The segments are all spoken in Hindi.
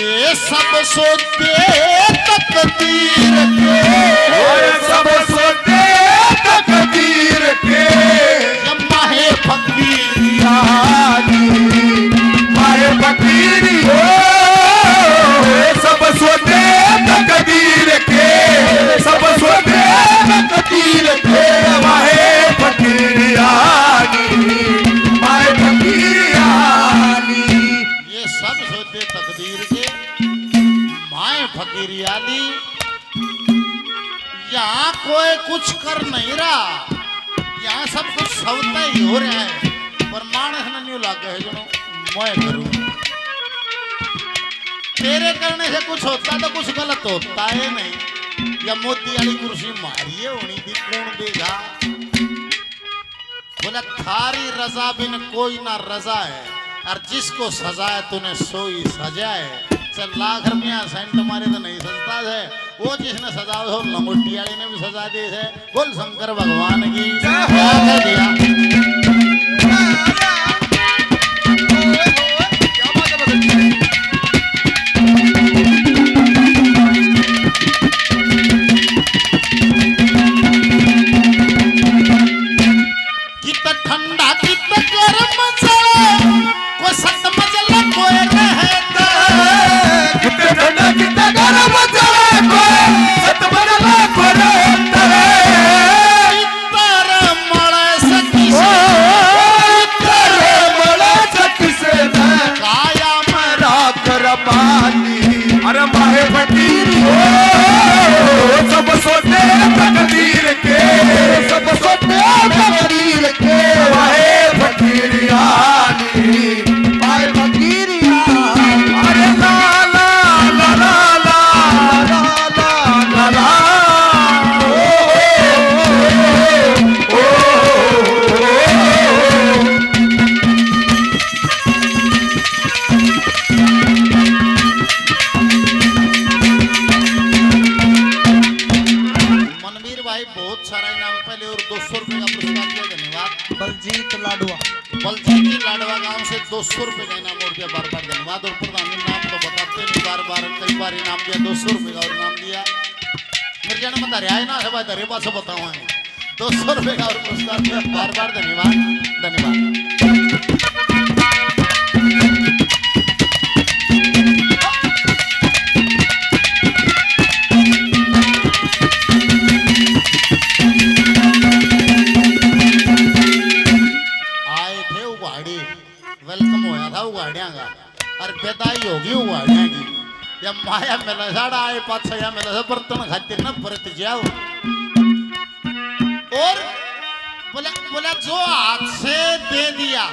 ये सब सोते तकदीर के, सब सोते तकदीर के, माहे फकीरी माहे फकीरी हो। सब सोते तकदीर के, सब सोते तकदीर के, माहे फकीरी माहे फकीरी। ये सब सोते तकदीर के माए फकीरी आली। यहाँ कोई कुछ कर नहीं रहा, यहाँ सब कुछ सवता ही हो रहा है, पर मानस नहीं लगा है जो मैं करूँ। तेरे करने से कुछ होता तो कुछ गलत होता है नहीं। या मोदी वाली कुर्सी मारिए होनी थी, कौन देगा? बोला थारी रजा बिन कोई ना रजा है, और जिसको सजा है तूने सोई सजा है। चल लाख रुपया सेंट मारे तो नहीं सजता है, वो जिसने सजा हो लंगोटी वाली ने भी सजा दी है। बोल शंकर भगवान की क्या कह दिया। ठंडा कित गरम को सत मजला कोई रहता, कितने ठंडा कितने गरम चले को सत मजला को रहता है। इतर मळे सखी से, इतर मळे सखी से काया मेरा करबानी। अरे माहे फकीरी हो। सब सोते तकदीर के, सब सोते तकदीर के, माहे फकीरी माहे फकीरी। अरे ला ला ला ला ला ला ला ला ओ मनवीर भाई बहुत सारा इनाम पहले और 200 रुपए का पुरस्कार दिया। धन्यवाद। बलजीत लाडवा, बलजीत जी लाडवा गांव से 200 रुपए का इनाम और दिया। बार बार धन्यवाद। और प्रधान नाम तो बताते नहीं, बार बार कई बार इनाम दिया। 200 रुपए का और इनाम दिया। मेरे जाने में दरिया ना है भाई, दरिया पास बताऊँ 200 रुपए का और पुरस्कार दिया। बार बार धन्यवाद धन्यवाद। वेलकम होया था उगाड़िया का, और बेदाई होगी उगाड़िया की। या माया मेला साड़ा आए पाँच या मेला से बर्तन खातिर न बरत जाओ। और बोला बोला जो हाथ से दे दिया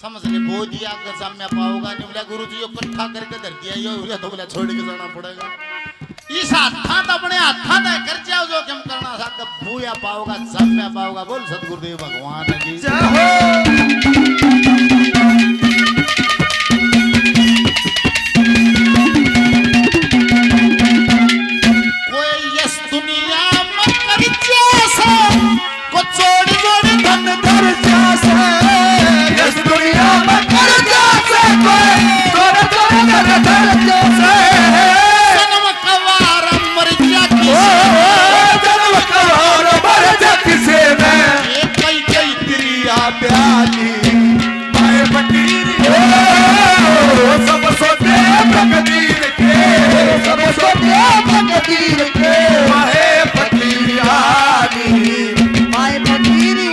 समझ ले बो दिया, गजा में पाओगा नहीं। बोला गुरु जी इकट्ठा करके धर दिया यो, तो बोला छोड़ के जाना पड़ेगा। इस हाथा तो अपने हाथा तय कर जाओ, जो कम करना साथ भूया पाओगा, जम में पाओगा। बोल सतगुरुदेव भगवान की जय हो। सब सोते तकदीर के, सब सोते तकदीर के, माहे फकीरी माहे फकीरी।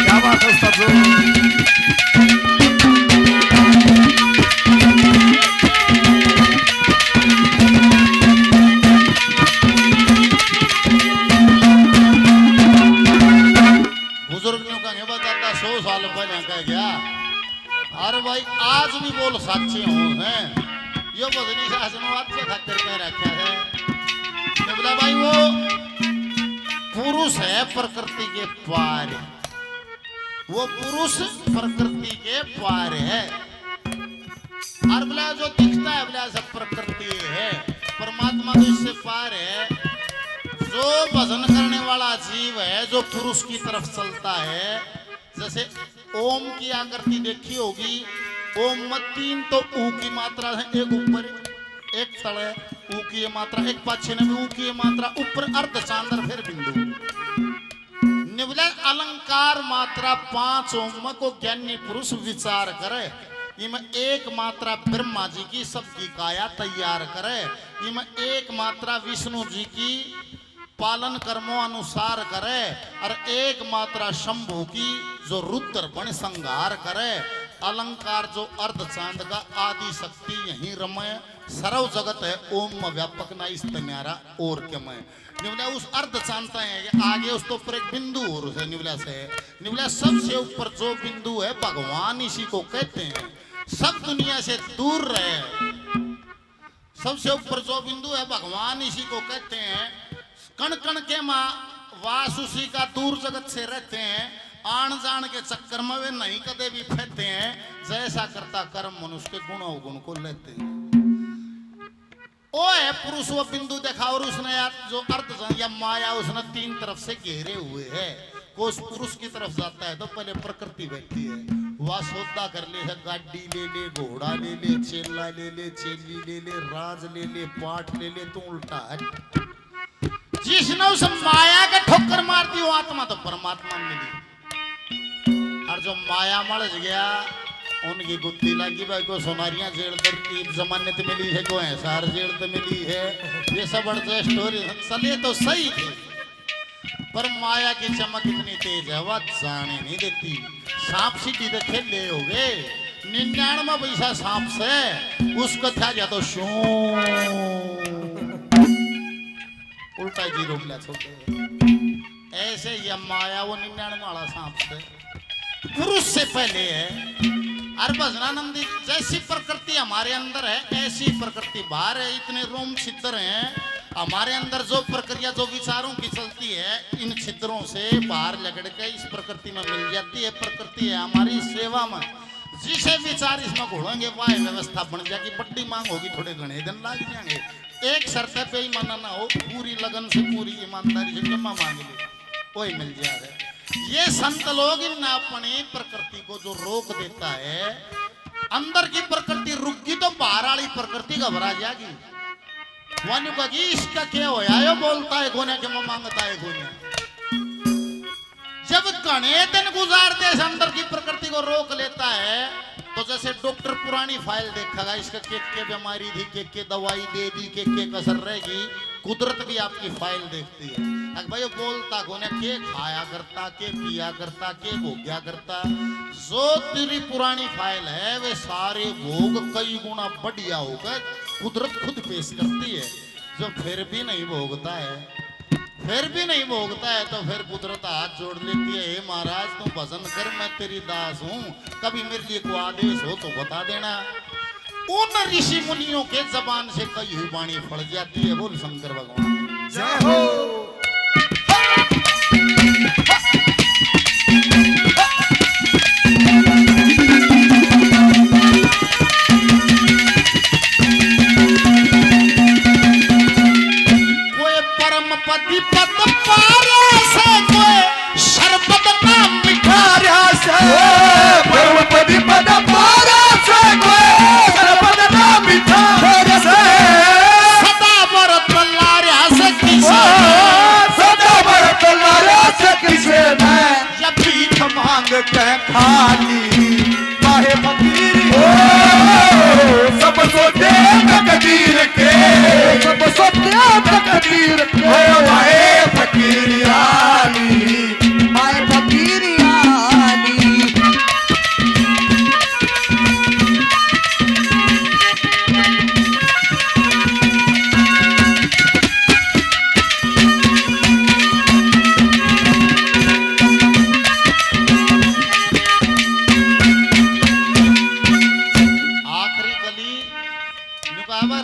क्या बात है उस्ताद। अरे भाई आज भी बोल साक्षी हूँ है यो बदनी शासनवाद से खातिर कह रखा है। बोला भाई वो पुरुष है प्रकृति के पार, वो पुरुष प्रकृति के पार है। और बोला जो दिखता है बोला सब प्रकृति है, परमात्मा तो इससे पार है। जो भजन करने वाला जीव है, जो पुरुष की तरफ चलता है, जैसे ओम की आकृति देखी होगी, ओम में 3 तो ऊ की मात्रा है, एक ऊपर एक तले ऊ की मात्रा, एक पाछे में ऊ की मात्रा, ऊपर अर्ध चांदर फिर बिंदु। निवले अलंकार मात्रा 5 ओम को ज्ञानी पुरुष विचार करे, इनमें एक मात्रा ब्रह्मा जी की सबकी काया तैयार करे, इनमें एक मात्रा विष्णु जी की पालन कर्मों अनुसार करे, और एक मात्रा शंभु की जो रुद्र बन संहार करे। अलंकार जो अर्ध चांद का आदि शक्ति यही रमय सर्व जगत है, ओम में व्यापक ना इस न्यारा और के मैं निवला उस अर्ध चांदता है आगे उस तो ऊपर एक बिंदु और उसे निवला से निवला सबसे ऊपर जो बिंदु है भगवान इसी को कहते हैं। सब दुनिया से दूर रहे, सबसे ऊपर जो बिंदु है भगवान इसी को कहते हैं। कण कण के माँ वास उसी का दूर जगत से रहते हैं, आन जान के चक्कर में वे नहीं कदे भी फैलते हैं। जैसा करता कर्म मनुष्य के गुण अवगुण को लेते हैं। ओ है पुरुष वो बिंदु देखा, और उसने यार जो अर्थ या माया उसने 3 तरफ से घेरे हुए है। कोई पुरुष की तरफ जाता है तो पहले प्रकृति बैठती है, वह सौदा कर ले है, गाड़ी ले ले, घोड़ा ले ले, चेला ले ले, चेली ले ले, राज ले ले, पाठ ले ले, तो उल्टा है। जिसने उस माया का ठोकर मार दी वो आत्मा तो परमात्मा मिली, और जो माया मर गया उनकी गुत्ती लगी भाई को सोनारियां जेड़ धरती जमानत मिली है, को ऐसार जेड़ तो मिली है। ये सब स्टोरी चले तो सही थी, पर माया की चमक इतनी तेज है वह जाने नहीं देती। सांप सीधी तो खेले हो गए 99 पैसा सांप से, उसको था जा तो शू उल्टा जीरो मिला छोटे। ऐसे ये माया वो 99 वाला सांप से पुरुष से पहले है। और भजनानंदी जैसी प्रकृति हमारे अंदर है ऐसी प्रकृति बाहर है। इतने रोम छिद्र हैं हमारे अंदर, जो प्रक्रिया जो विचारों की चलती है इन छिद्रों से बाहर लगड़ के इस प्रकृति में मिल जाती है। प्रकृति है हमारी सेवा में, जिसे विचार इसमें घोड़ेंगे वाह व्यवस्था बन जाएगी। बड्डी मांग होगी, थोड़े घने दिन लग जाएंगे। एक शर्त पे ही माना ना हो, पूरी लगन से पूरी ईमानदारी से क्षमा मांग ले, वही मिल जाएगा। ये संत लोग इन अपनी प्रकृति को जो रोक देता है, अंदर की प्रकृति रुक गई तो बाहर वाली प्रकृति घबरा जाएगी। वानु का इसका क्या होया, यो बोलता है गोने के मैं मांगता है गोने। जब घने दिन गुजारते हैं अंदर की प्रकृति को रोक लेता है, तो जैसे डॉक्टर पुरानी फाइल देखेगा, इसका के बीमारी थी, के दवाई दे दी, के कसर रहेगी। कुदरत भी आपकी फाइल देखती है। भाई बोलता कोने के खाया करता, के पिया करता, के भोग्या करता। जो तेरी पुरानी फाइल है वे सारे भोग कई गुना बढ़िया होकर कुदरत खुद पेश करती है। जो फिर भी नहीं भोगता है, फिर भी नहीं भोगता है, तो फिर कुदरत हाथ जोड़ लेती है, हे महाराज तू भजन कर, मैं तेरी दास हूँ, कभी मेरे लिए कोई आदेश हो तो बता देना। उन ऋषि मुनियों के जबान से कई हुई वाणी फड़ जाती है। बोल शंकर भगवान जय हो। कोई परम पति पद पारे से, कोई शरबत नाम मिठारा से, परम पति पद पारे से, कोई शरबत नाम मिठारा से, सदा बरत लारा से किसे, सदा बरत लारा से किसे मैं, जब भीख मांग के खाली काहे फकीर हो, सब सोते तकदीर के, सब सोते तकदीर के, माए फकीर आली, माए फकीर आली।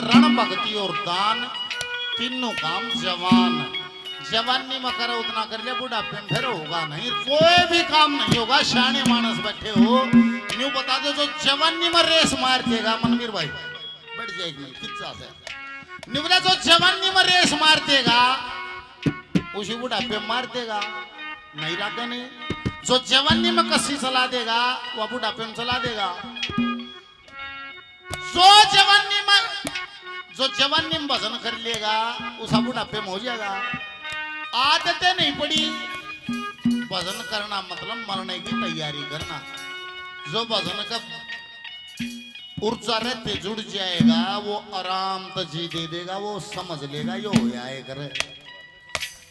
रण भक्ति और दान तीनों काम जवान। जवानी में करे उतना कर ले, बुढ़ापे में फिर होगा नहीं, कोई भी काम नहीं होगा। शाने मानस बैठे हो न्यू बता दो, जो जवानी में रेस मार देगा मनवीर भाई बैठ जाएगी नहीं किच्चा से निवले, जो जवानी में रेस मार देगा उसी बुढ़ापे मार देगा, नहीं रागा नहीं। जो जवानी में कसी चला देगा वह बुढ़ापे में चला देगा। जो जवानी में भजन कर लेगा उसका बुढ़ापे में हो जाएगा। आदतें नहीं पड़ी, भजन करना मतलब मरने की तैयारी करना। जो भजन का ऊर्जा रहते जुड़ जाएगा वो आराम तो जी दे देगा, वो समझ लेगा यो हो जाए करे।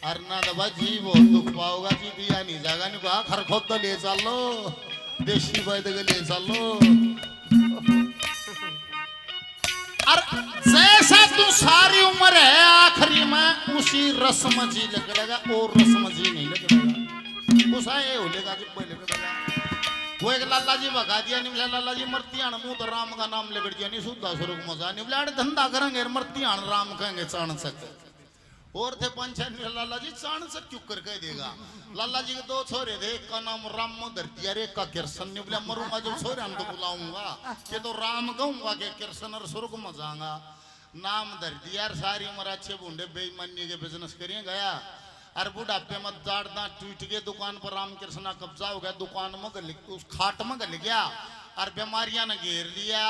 अरना दबा जी बहुत दुख पाओगा जी, दिया नहीं जाएगा, नहीं कहा खर खोद तो ले चलो, देशी वैद्य के ले चलो। और जैसा तू सारी उम्र है आखिरी में उसी रस्म जी लगेगा, और रस्म जी नहीं लगेगा। उसा ये होलेगा जब पहले लगेगा। वो एक लाला जी भगा दिया, नहीं लाला जी मरतियान मुंह तो राम का नाम लेकर दिया, नहीं सुधा स्वरूप मजा नहीं बोला धंधा करेंगे मरतियान राम कहेंगे चाण सक। और थे पंचायत लाला जी चाण सक क्यों कर कह देगा। लाला जी के दो छोरे थे, एक का नाम राम धरती अरे का किरसन नहीं बोला मरूंगा जब छोरे हम तो बुलाऊंगा कि तो राम कहूंगा कि किरसन और स्वर्ग में जाऊंगा। नाम धर दिया सारी उम्र अच्छे बूढ़े बेईमानी के बिजनेस करिए गया। और बुढ़ापे में दाड़ दांत टूट गए, दुकान पर राम कृष्णा कब्जा हो गया, दुकान में उस खाट में गल गया और बीमारियां ने घेर लिया।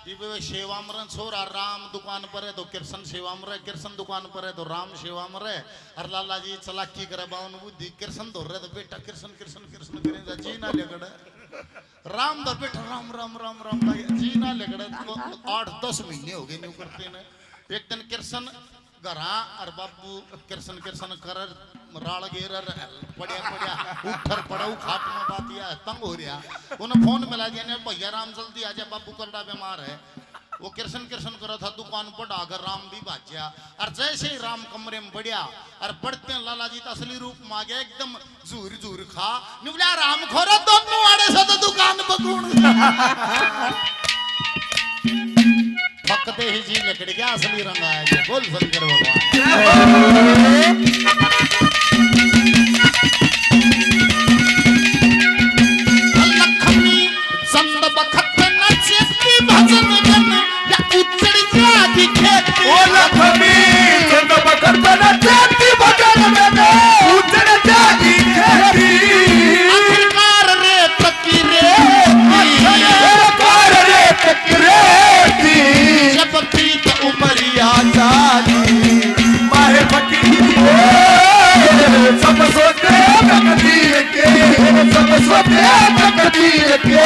सेवा में छोरा राम दुकान पर है तो कृष्ण सेवा में रहे, कृष्ण दुकान पर है तो राम सेवा में रहे। और लाला जी चलाकी करे बावन बुद्धि, कृष्ण दौड़ रहे तो बेटा कृष्ण कृष्ण कृष्ण करेगा जी ना लेकर राम दौड़ बेटा राम राम राम राम जी ना लेकर 8-10 महीने हो गए नहीं करते ने। एक दिन कृष्ण घरा और बाबू कृष्ण कृष्ण कर राल गेर पड़िया पड़िया उठर पड़ाऊ खाट में बात या तंग हो रहा। उन्हें फोन मिला दिया ने भैया राम जल्दी आ जा बाबू करड़ा बीमार है। वो कृष्ण कृष्ण करा था दुकान पर आकर राम भी बाजा। और जैसे ही राम कमरे में बढ़िया और बढ़ते हैं लाला जी असली रूप में आ गया, एकदम जूर जूर खा निबला राम खोरा दोनों आड़े से तो दुकान पकड़ फकते ही जी लकड़ गया असली रंग आया। बोल शंकर भगवान। लक्ष्मी संत बखत नचती भजन बन या उचड़ जा दिखे। ओ लक्ष्मी संत बखत नचती भजन बन उचड़ जा दिखे। आखिरकार रे फकीरे आखिरकार रे फकीरे जब प्रीत उमरिया जानी माहे फकीर सब सोते तकदीर के, सब सोते तकदीर के।